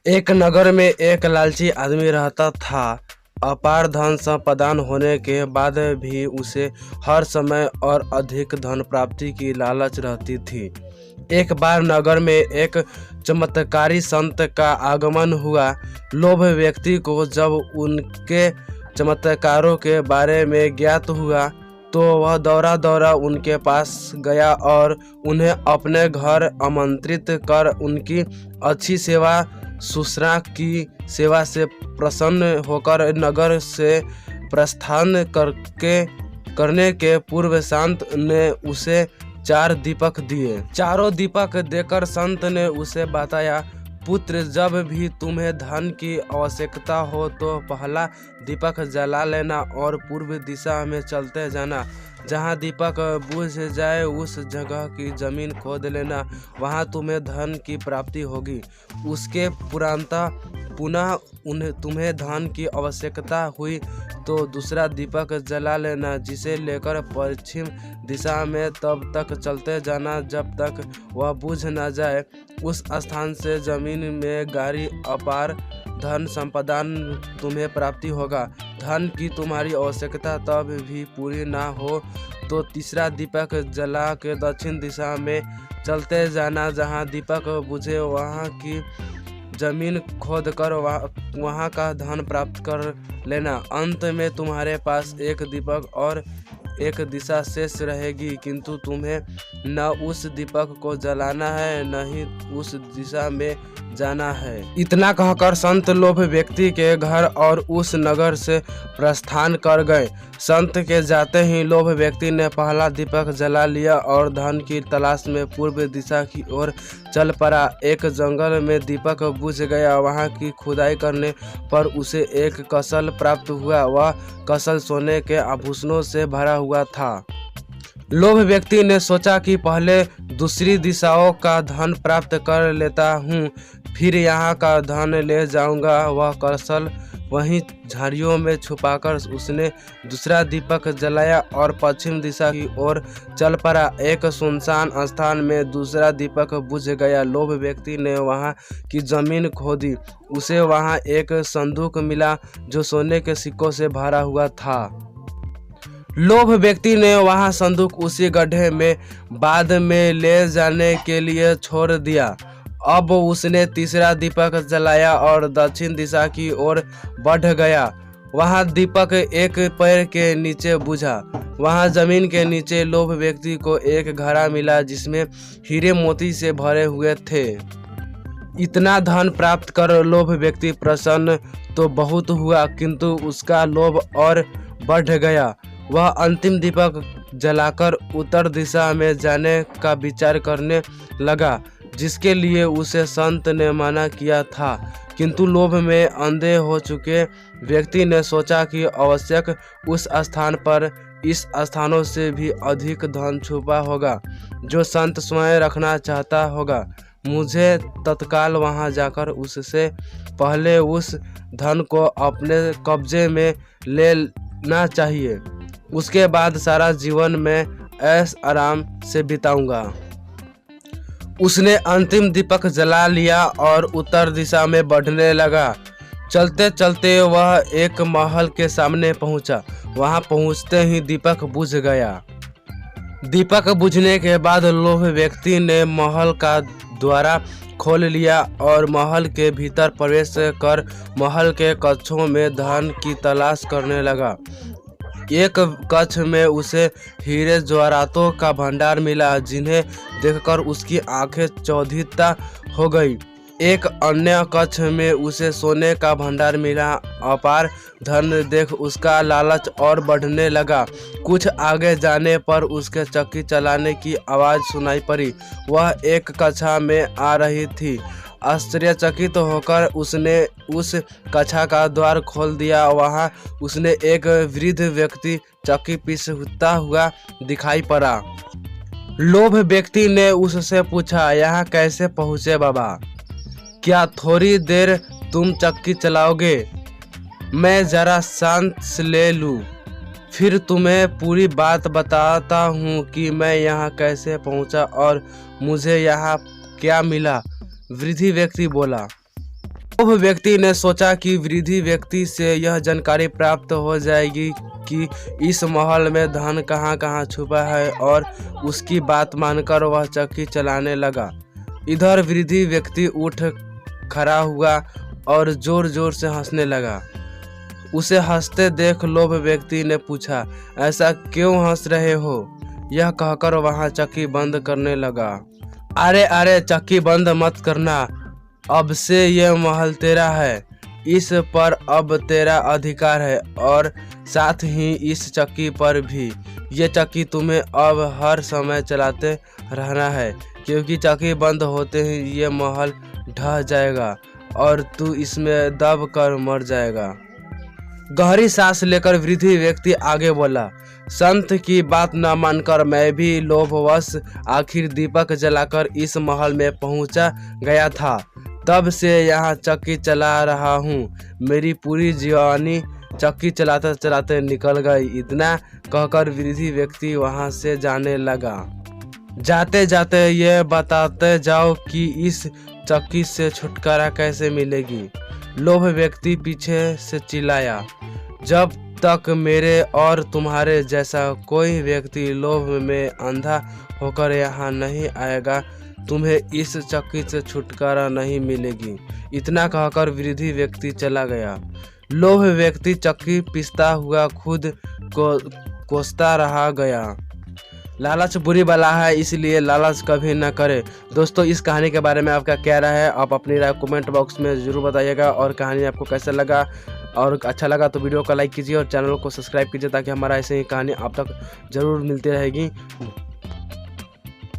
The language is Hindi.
एक नगर में एक लालची आदमी रहता था। अपार धन संपादन होने के बाद भी उसे हर समय और अधिक धन प्राप्ति की लालच रहती थी। एक बार नगर में एक चमत्कारी संत का आगमन हुआ। लोभ व्यक्ति को जब उनके चमत्कारों के बारे में ज्ञात हुआ तो वह दौड़ा दौड़ा उनके पास गया और उन्हें अपने घर आमंत्रित कर उनकी अच्छी सेवा शुश्रूषा की सेवा से प्रसन्न होकर नगर से प्रस्थान करने के पूर्व संत ने उसे 4 दीपक दिए। चारों दीपक देकर संत ने उसे बताया, पुत्र, जब भी तुम्हें धन की आवश्यकता हो तो पहला दीपक जला लेना और पूर्व दिशा में चलते जाना। जहाँ दीपक बुझ जाए उस जगह की जमीन खोद लेना, वहाँ तुम्हें धन की प्राप्ति होगी। उसके पुरांता पुनः तुम्हें धन की आवश्यकता हुई तो दूसरा दीपक जला लेना, जिसे लेकर पश्चिम दिशा में तब तक चलते जाना जब तक वह बुझ न जाए। उस स्थान से जमीन में गाड़ी अपार धन संपादन तुम्हें प्राप्ति होगा। धन की तुम्हारी आवश्यकता तब भी पूरी ना हो तो तीसरा दीपक जला के दक्षिण दिशा में चलते जाना। जहाँ दीपक बुझे वहाँ की जमीन खोद कर वहाँ का धन प्राप्त कर लेना। अंत में तुम्हारे पास एक दीपक और एक दिशा शेष रहेगी, किंतु तुम्हें न उस दीपक को जलाना है न ही उस दिशा में जाना है। इतना कहकर संत लोभ व्यक्ति के घर और उस नगर से प्रस्थान कर गए। संत के जाते ही लोभ व्यक्ति ने पहला दीपक जला लिया और धन की तलाश में पूर्व दिशा की ओर चल पड़ा। एक जंगल में दीपक बुझ गया। वहां की खुदाई करने पर उसे एक कसल प्राप्त हुआ। वह कसल सोने के आभूषणों से भरा हुआ था। लोभ व्यक्ति ने सोचा कि पहले दूसरी दिशाओं का धन प्राप्त कर लेता हूँ, फिर यहाँ का धन ले जाऊंगा। वह कसल वहीं झाड़ियों में छुपाकर उसने दूसरा दीपक जलाया और पश्चिम दिशा की ओर चल पड़ा। एक सुनसान स्थान में दूसरा दीपक बुझ गया। लोभ व्यक्ति ने वहाँ की जमीन खोदी। उसे वहाँ एक संदूक मिला जो सोने के सिक्कों से भरा हुआ था। लोभ व्यक्ति ने वहाँ संदूक उसी गड्ढे में बाद में ले जाने के लिए छोड़ दिया। अब उसने तीसरा दीपक जलाया और दक्षिण दिशा की ओर बढ़ गया। वहाँ दीपक एक पैर के नीचे बुझा। वहाँ जमीन के नीचे लोभ व्यक्ति को एक घड़ा मिला जिसमें हीरे मोती से भरे हुए थे। इतना धन प्राप्त कर लोभ व्यक्ति प्रसन्न तो बहुत हुआ, किंतु उसका लोभ और बढ़ गया। वह अंतिम दीपक जलाकर उत्तर दिशा में जाने का विचार करने लगा, जिसके लिए उसे संत ने मना किया था। किंतु लोभ में अंधे हो चुके व्यक्ति ने सोचा कि आवश्यक उस स्थान पर इस स्थानों से भी अधिक धन छुपा होगा जो संत स्वयं रखना चाहता होगा। मुझे तत्काल वहां जाकर उससे पहले उस धन को अपने कब्जे में लेना चाहिए। उसके बाद सारा जीवन में ऐश आराम से बिताऊंगा। उसने अंतिम दीपक जला लिया और उत्तर दिशा में बढ़ने लगा। चलते चलते वह एक महल के सामने पहुंचा। वहां पहुंचते ही दीपक बुझ गया। दीपक बुझने के बाद लोभ व्यक्ति ने महल का द्वारा खोल लिया और महल के भीतर प्रवेश कर महल के कक्षों में धन की तलाश करने लगा। एक कक्ष में उसे हीरे जवाहरातों का भंडार मिला, जिन्हें देखकर उसकी आंखें चौंधिता हो गई। एक अन्य कक्ष में उसे सोने का भंडार मिला। अपार धन देख उसका लालच और बढ़ने लगा। कुछ आगे जाने पर उसके चक्की चलाने की आवाज़ सुनाई पड़ी। वह एक कक्षा में आ रही थी। आश्चर्यचकित होकर उसने उस कक्षा का द्वार खोल दिया। वहां उसने एक वृद्ध व्यक्ति चक्की पीसता हुआ दिखाई पड़ा। लोभ व्यक्ति ने उससे पूछा, यहाँ कैसे पहुँचे बाबा? क्या थोड़ी देर तुम चक्की चलाओगे? मैं ज़रा सांस ले लूँ, फिर तुम्हें पूरी बात बताता हूँ कि मैं यहाँ कैसे पहुँचा और मुझे यहाँ क्या मिला। वृद्ध व्यक्ति बोला। लोभ व्यक्ति ने सोचा कि वृद्धि व्यक्ति से यह जानकारी प्राप्त हो जाएगी कि इस महल में धन कहाँ कहाँ छुपा है और उसकी बात मानकर वह चक्की चलाने लगा। इधर वृद्धि व्यक्ति उठ खड़ा हुआ और जोर जोर से हंसने लगा। उसे हंसते देख लोभ व्यक्ति ने पूछा, ऐसा क्यों हंस रहे हो? यह कहकर वहां चक्की बंद करने लगा। अरे अरे चक्की बंद मत करना, अब से यह महल तेरा है, इस पर अब तेरा अधिकार है और साथ ही इस चक्की पर भी। ये चक्की तुम्हें अब हर समय चलाते रहना है, क्योंकि चक्की बंद होते ही ये महल ढह जाएगा और तू इसमें दब कर मर जाएगा। गहरी सांस लेकर वृद्धि व्यक्ति आगे बोला, संत की बात न मानकर मैं भी लोभवश आखिर दीपक जलाकर इस महल में पहुंचा गया था। तब से यहाँ चक्की चला रहा हूँ। मेरी पूरी जवानी चक्की चलाते चलाते निकल गई। इतना कहकर वृद्धि व्यक्ति वहां से जाने लगा। जाते जाते ये बताते जाओ कि इस चक्की से छुटकारा कैसे मिलेगी। लोभ व्यक्ति पीछे से चिल्लाया, जब तक मेरे और तुम्हारे जैसा कोई व्यक्ति लोभ में अंधा होकर यहाँ नहीं आएगा, तुम्हें इस चक्की से छुटकारा नहीं मिलेगी। इतना कहकर वृद्धि व्यक्ति चला गया। लोभ व्यक्ति चक्की पीसता हुआ खुद को कोसता रहा गया। लालच बुरी बला है, इसलिए लालच कभी न करे। दोस्तों, इस कहानी के बारे में आपका क्या राय है? आप अपनी राय कमेंट बॉक्स में ज़रूर बताइएगा। और कहानी आपको कैसा लगा, और अच्छा लगा तो वीडियो को लाइक कीजिए और चैनल को सब्सक्राइब कीजिए, ताकि हमारा ऐसे ही कहानी आप तक ज़रूर मिलती रहेगी।